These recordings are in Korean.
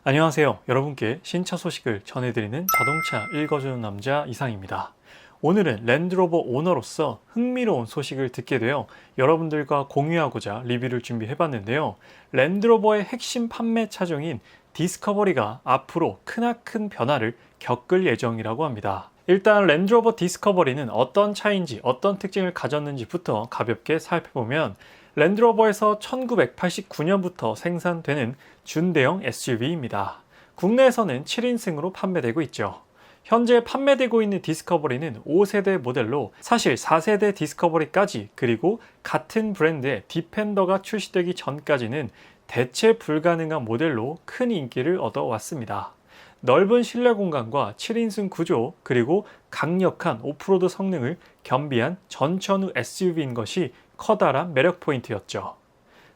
안녕하세요. 여러분께 신차 소식을 전해드리는 자동차 읽어주는 남자 이상입니다. 오늘은 랜드로버 오너로서 흥미로운 소식을 듣게 되어 여러분들과 공유하고자 리뷰를 준비해봤는데요. 랜드로버의 핵심 판매 차종인 디스커버리가 앞으로 크나큰 변화를 겪을 예정이라고 합니다. 일단 랜드로버 디스커버리는 어떤 차인지 어떤 특징을 가졌는지부터 가볍게 살펴보면 랜드로버에서 1989년부터 생산되는 준대형 SUV입니다. 국내에서는 7인승으로 판매되고 있죠. 현재 판매되고 있는 디스커버리는 5세대 모델로 사실 4세대 디스커버리까지 그리고 같은 브랜드의 디펜더가 출시되기 전까지는 대체 불가능한 모델로 큰 인기를 얻어왔습니다. 넓은 실내 공간과 7인승 구조 그리고 강력한 오프로드 성능을 겸비한 전천후 SUV인 것이 커다란 매력 포인트였죠.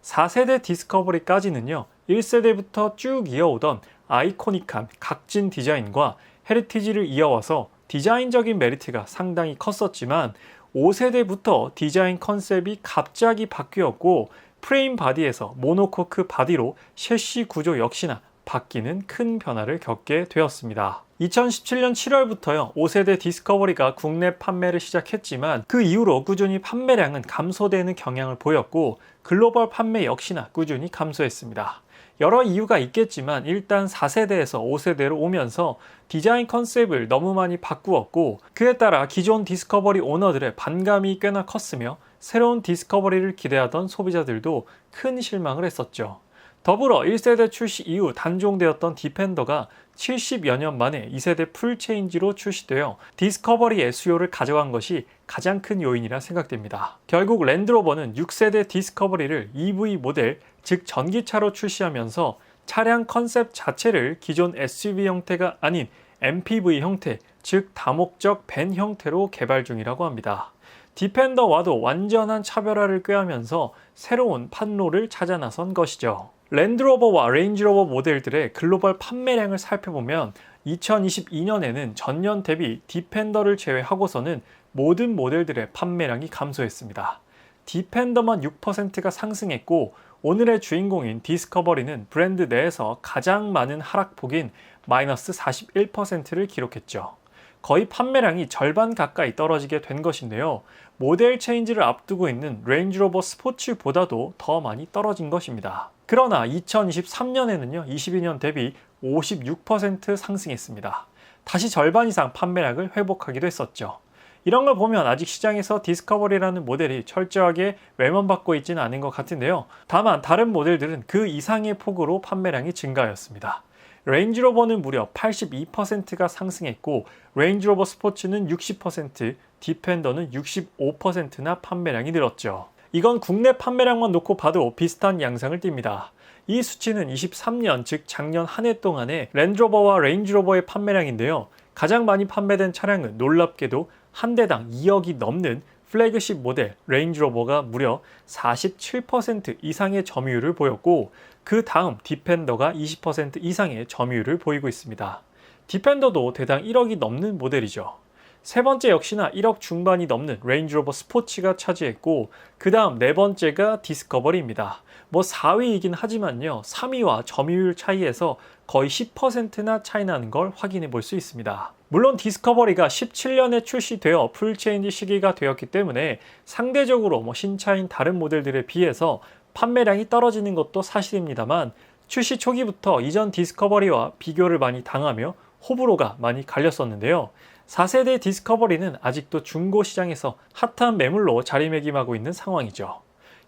4세대 디스커버리까지는요, 1세대부터 쭉 이어오던 아이코닉한 각진 디자인과 헤리티지를 이어와서 디자인적인 메리트가 상당히 컸었지만 5세대부터 디자인 컨셉이 갑자기 바뀌었고 프레임 바디에서 모노코크 바디로 셰시 구조 역시나 바뀌는 큰 변화를 겪게 되었습니다. 2017년 7월부터요 5세대 디스커버리가 국내 판매를 시작했지만 그 이후로 꾸준히 판매량은 감소되는 경향을 보였고 글로벌 판매 역시나 꾸준히 감소했습니다. 여러 이유가 있겠지만 일단 4세대에서 5세대로 오면서 디자인 컨셉을 너무 많이 바꾸었고 그에 따라 기존 디스커버리 오너들의 반감이 꽤나 컸으며 새로운 디스커버리를 기대하던 소비자들도 큰 실망을 했었죠. 더불어 1세대 출시 이후 단종되었던 디펜더가 70여 년 만에 2세대 풀체인지로 출시되어 디스커버리의 수요를 가져간 것이 가장 큰 요인이라 생각됩니다. 결국 랜드로버는 6세대 디스커버리를 EV 모델, 즉 전기차로 출시하면서 차량 컨셉 자체를 기존 SUV 형태가 아닌 MPV 형태, 즉 다목적 밴 형태로 개발 중이라고 합니다. 디펜더와도 완전한 차별화를 꾀하면서 새로운 판로를 찾아 나선 것이죠. 랜드로버와 레인지로버 모델들의 글로벌 판매량을 살펴보면 2022년에는 전년 대비 디펜더를 제외하고서는 모든 모델들의 판매량이 감소했습니다. 디펜더만 6%가 상승했고 오늘의 주인공인 디스커버리는 브랜드 내에서 가장 많은 하락폭인 마이너스 41%를 기록했죠. 거의 판매량이 절반 가까이 떨어지게 된 것인데요. 모델 체인지를 앞두고 있는 레인지로버 스포츠보다도 더 많이 떨어진 것입니다. 그러나 2023년에는요, 22년 대비 56% 상승했습니다. 다시 절반 이상 판매량을 회복하기도 했었죠. 이런 걸 보면 아직 시장에서 디스커버리라는 모델이 철저하게 외면받고 있지는 않은 것 같은데요. 다만 다른 모델들은 그 이상의 폭으로 판매량이 증가하였습니다. 레인지로버는 무려 82%가 상승했고 레인지로버 스포츠는 60%, 디펜더는 65%나 판매량이 늘었죠. 이건 국내 판매량만 놓고 봐도 비슷한 양상을 띱니다. 이 수치는 23년, 즉 작년 한 해 동안의 랜드로버와 레인지로버의 판매량인데요. 가장 많이 판매된 차량은 놀랍게도 한 대당 2억이 넘는 플래그십 모델 레인지로버가 무려 47% 이상의 점유율을 보였고 그 다음 디펜더가 20% 이상의 점유율을 보이고 있습니다. 디펜더도 대당 1억이 넘는 모델이죠. 세 번째 역시나 1억 중반이 넘는 레인지로버 스포츠가 차지했고 그 다음 네 번째가 디스커버리입니다. 4위이긴 하지만요 3위와 점유율 차이에서 거의 10%나 차이 나는 걸 확인해 볼 수 있습니다. 물론 디스커버리가 17년에 출시되어 풀체인지 시기가 되었기 때문에 상대적으로 신차인 다른 모델들에 비해서 판매량이 떨어지는 것도 사실입니다만 출시 초기부터 이전 디스커버리와 비교를 많이 당하며 호불호가 많이 갈렸었는데요. 4세대 디스커버리는 아직도 중고 시장에서 핫한 매물로 자리매김하고 있는 상황이죠.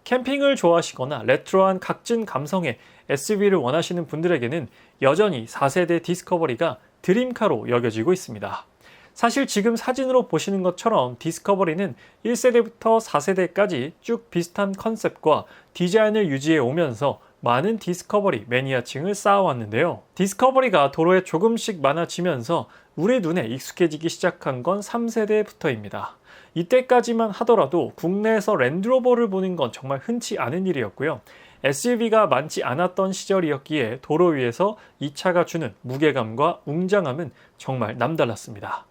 캠핑을 좋아하시거나 레트로한 각진 감성의 SUV를 원하시는 분들에게는 여전히 4세대 디스커버리가 드림카로 여겨지고 있습니다. 사실 지금 사진으로 보시는 것처럼 디스커버리는 1세대부터 4세대까지 쭉 비슷한 컨셉과 디자인을 유지해 오면서 많은 디스커버리 매니아층을 쌓아왔는데요. 디스커버리가 도로에 조금씩 많아지면서 우리 눈에 익숙해지기 시작한 건 3세대부터입니다. 이때까지만 하더라도 국내에서 랜드로버를 보는 건 정말 흔치 않은 일이었고요. SUV가 많지 않았던 시절이었기에 도로 위에서 이 차가 주는 무게감과 웅장함은 정말 남달랐습니다.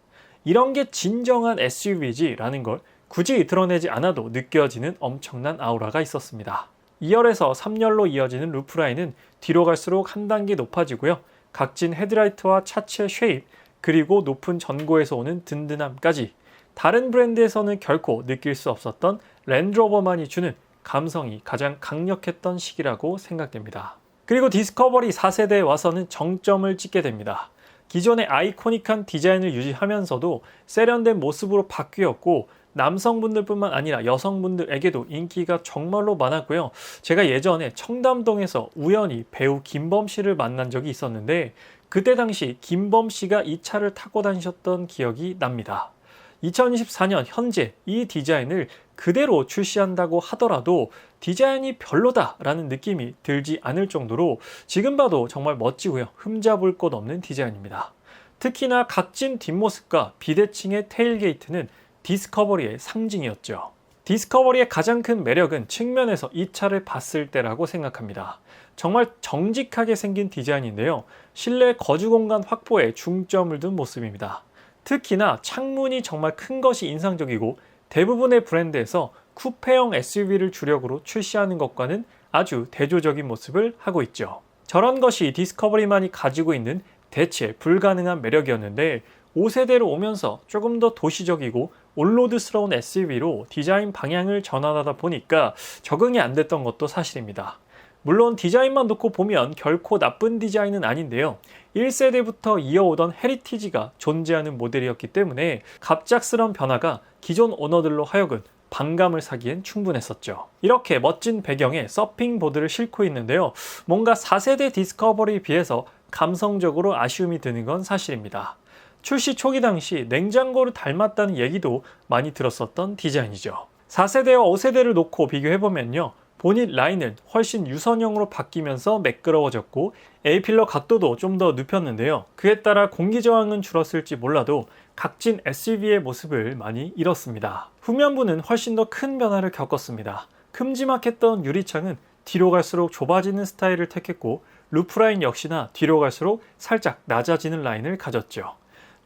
이런 게 진정한 SUV지라는 걸 굳이 드러내지 않아도 느껴지는 엄청난 아우라가 있었습니다. 2열에서 3열로 이어지는 루프라인은 뒤로 갈수록 한 단계 높아지고요. 각진 헤드라이트와 차체 쉐입, 그리고 높은 전고에서 오는 든든함까지 다른 브랜드에서는 결코 느낄 수 없었던 랜드로버만이 주는 감성이 가장 강력했던 시기라고 생각됩니다. 그리고 디스커버리 4세대에 와서는 정점을 찍게 됩니다. 기존의 아이코닉한 디자인을 유지하면서도 세련된 모습으로 바뀌었고 남성분들뿐만 아니라 여성분들에게도 인기가 정말로 많았고요. 제가 예전에 청담동에서 우연히 배우 김범 씨를 만난 적이 있었는데 그때 당시 김범 씨가 이 차를 타고 다니셨던 기억이 납니다. 2024년 현재 이 디자인을 그대로 출시한다고 하더라도 디자인이 별로다라는 느낌이 들지 않을 정도로 지금 봐도 정말 멋지고요. 흠잡을 곳 없는 디자인입니다. 특히나 각진 뒷모습과 비대칭의 테일게이트는 디스커버리의 상징이었죠. 디스커버리의 가장 큰 매력은 측면에서 이 차를 봤을 때라고 생각합니다. 정말 정직하게 생긴 디자인인데요. 실내 거주 공간 확보에 중점을 둔 모습입니다. 특히나 창문이 정말 큰 것이 인상적이고 대부분의 브랜드에서 쿠페형 SUV를 주력으로 출시하는 것과는 아주 대조적인 모습을 하고 있죠. 저런 것이 디스커버리만이 가지고 있는 대체 불가능한 매력이었는데 5세대로 오면서 조금 더 도시적이고 올로드스러운 SUV로 디자인 방향을 전환하다 보니까 적응이 안 됐던 것도 사실입니다. 물론 디자인만 놓고 보면 결코 나쁜 디자인은 아닌데요. 1세대부터 이어오던 헤리티지가 존재하는 모델이었기 때문에 갑작스런 변화가 기존 오너들로 하여금 반감을 사기엔 충분했었죠. 이렇게 멋진 배경에 서핑보드를 싣고 있는데요. 뭔가 4세대 디스커버리에 비해서 감성적으로 아쉬움이 드는 건 사실입니다. 출시 초기 당시 냉장고를 닮았다는 얘기도 많이 들었었던 디자인이죠. 4세대와 5세대를 놓고 비교해보면요. 보닛 라인은 훨씬 유선형으로 바뀌면서 매끄러워졌고 A필러 각도도 좀 더 눕혔는데요. 그에 따라 공기 저항은 줄었을지 몰라도 각진 SUV의 모습을 많이 잃었습니다. 후면부는 훨씬 더 큰 변화를 겪었습니다. 큼지막했던 유리창은 뒤로 갈수록 좁아지는 스타일을 택했고 루프라인 역시나 뒤로 갈수록 살짝 낮아지는 라인을 가졌죠.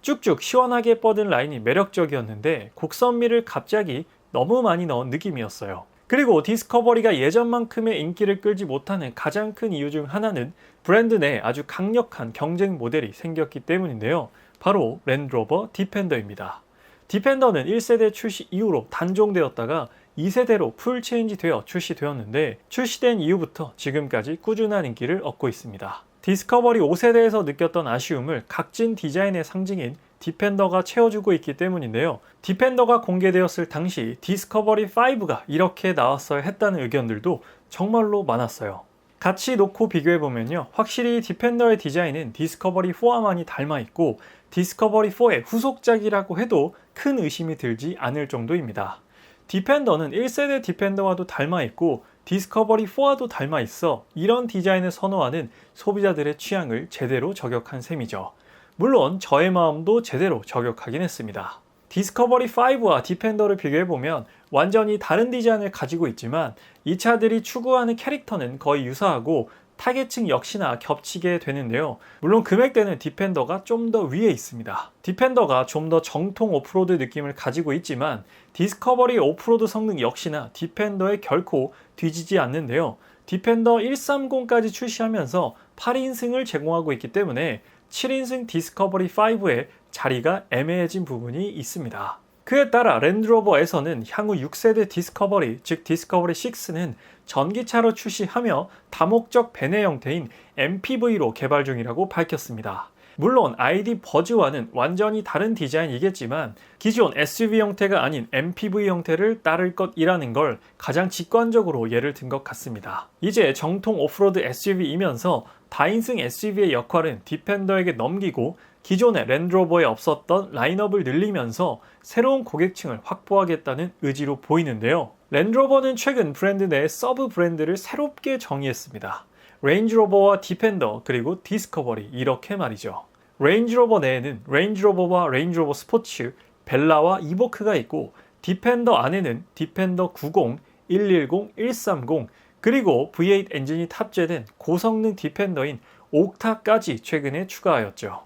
쭉쭉 시원하게 뻗은 라인이 매력적이었는데 곡선미를 갑자기 너무 많이 넣은 느낌이었어요. 그리고 디스커버리가 예전만큼의 인기를 끌지 못하는 가장 큰 이유 중 하나는 브랜드 내에 아주 강력한 경쟁 모델이 생겼기 때문인데요. 바로 랜드로버 디펜더입니다. 디펜더는 1세대 출시 이후로 단종되었다가 2세대로 풀 체인지되어 출시되었는데 출시된 이후부터 지금까지 꾸준한 인기를 얻고 있습니다. 디스커버리 5세대에서 느꼈던 아쉬움을 각진 디자인의 상징인 디펜더가 채워주고 있기 때문인데요. 디펜더가 공개되었을 당시 디스커버리 5가 이렇게 나왔어야 했다는 의견들도 정말로 많았어요. 같이 놓고 비교해보면요. 확실히 디펜더의 디자인은 디스커버리 4와 많이 닮아있고 디스커버리 4의 후속작이라고 해도 큰 의심이 들지 않을 정도입니다. 디펜더는 1세대 디펜더와도 닮아있고 디스커버리 4와도 닮아있어 이런 디자인을 선호하는 소비자들의 취향을 제대로 저격한 셈이죠. 물론 저의 마음도 제대로 저격하긴 했습니다. 디스커버리 5와 디펜더를 비교해보면 완전히 다른 디자인을 가지고 있지만 이 차들이 추구하는 캐릭터는 거의 유사하고 타겟층 역시나 겹치게 되는데요. 물론 금액대는 디펜더가 좀 더 위에 있습니다. 디펜더가 좀 더 정통 오프로드 느낌을 가지고 있지만 디스커버리 오프로드 성능 역시나 디펜더에 결코 뒤지지 않는데요. 디펜더 130까지 출시하면서 8인승을 제공하고 있기 때문에 7인승 디스커버리 5의 자리가 애매해진 부분이 있습니다. 그에 따라 랜드로버에서는 향후 6세대 디스커버리, 즉 디스커버리 6는 전기차로 출시하며 다목적 배내 형태인 MPV로 개발 중이라고 밝혔습니다. 물론 ID 버즈와는 완전히 다른 디자인이겠지만 기존 SUV 형태가 아닌 MPV 형태를 따를 것이라는 걸 가장 직관적으로 예를 든 것 같습니다. 이제 정통 오프로드 SUV이면서 다인승 SUV의 역할은 디펜더에게 넘기고 기존의 랜드로버에 없었던 라인업을 늘리면서 새로운 고객층을 확보하겠다는 의지로 보이는데요. 랜드로버는 최근 브랜드 내 서브 브랜드를 새롭게 정의했습니다. 레인지로버와 디펜더 그리고 디스커버리 이렇게 말이죠. 레인지로버 내에는 레인지로버와 레인지로버 스포츠, 벨라와 이보크가 있고 디펜더 안에는 디펜더 90, 110, 130 그리고 V8 엔진이 탑재된 고성능 디펜더인 옥타까지 최근에 추가하였죠.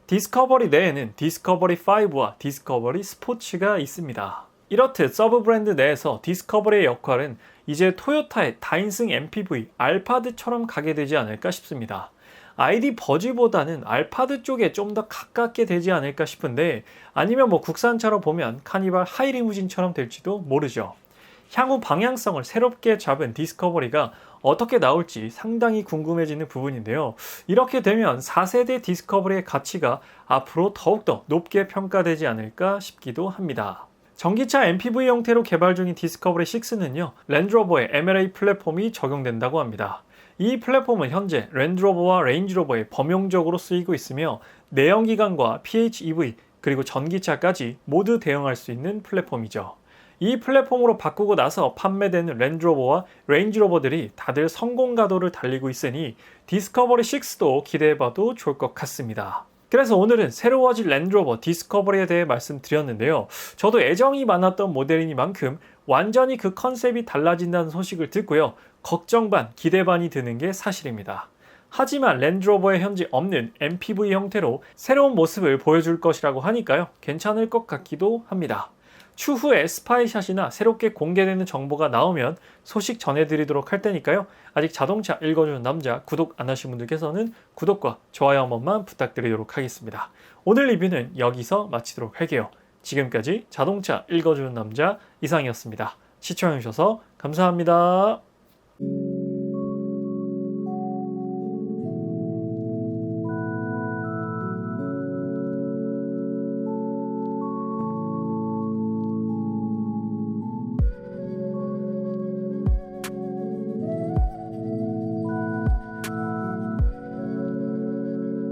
디스커버리 내에는 디스커버리 5와 디스커버리 스포츠가 있습니다. 이렇듯 서브 브랜드 내에서 디스커버리의 역할은 이제 토요타의 다인승 MPV 알파드처럼 가게 되지 않을까 싶습니다. ID 버즈보다는 알파드 쪽에 좀 더 가깝게 되지 않을까 싶은데, 아니면 뭐 국산차로 보면 카니발 하이리무진처럼 될지도 모르죠. 향후 방향성을 새롭게 잡은 디스커버리가 어떻게 나올지 상당히 궁금해지는 부분인데요. 이렇게 되면 4세대 디스커버리의 가치가 앞으로 더욱더 높게 평가되지 않을까 싶기도 합니다. 전기차 MPV 형태로 개발 중인 디스커버리 6는요, 랜드로버의 MLA 플랫폼이 적용된다고 합니다. 이 플랫폼은 현재 랜드로버와 레인지로버에 범용적으로 쓰이고 있으며, 내연기관과 PHEV 그리고 전기차까지 모두 대응할 수 있는 플랫폼이죠. 이 플랫폼으로 바꾸고 나서 판매되는 랜드로버와 레인지로버들이 다들 성공 가도를 달리고 있으니 디스커버리 6도 기대해봐도 좋을 것 같습니다. 그래서 오늘은 새로워진 랜드로버 디스커버리에 대해 말씀드렸는데요. 저도 애정이 많았던 모델이니만큼 완전히 그 컨셉이 달라진다는 소식을 듣고요. 걱정 반, 기대 반이 드는 게 사실입니다. 하지만 랜드로버에 현재 없는 MPV 형태로 새로운 모습을 보여줄 것이라고 하니까요. 괜찮을 것 같기도 합니다. 추후에 스파이샷이나 새롭게 공개되는 정보가 나오면 소식 전해드리도록 할 테니까요. 아직 자동차 읽어주는 남자 구독 안 하신 분들께서는 구독과 좋아요 한 번만 부탁드리도록 하겠습니다. 오늘 리뷰는 여기서 마치도록 할게요. 지금까지 자동차 읽어주는 남자 이상이었습니다. 시청해주셔서 감사합니다.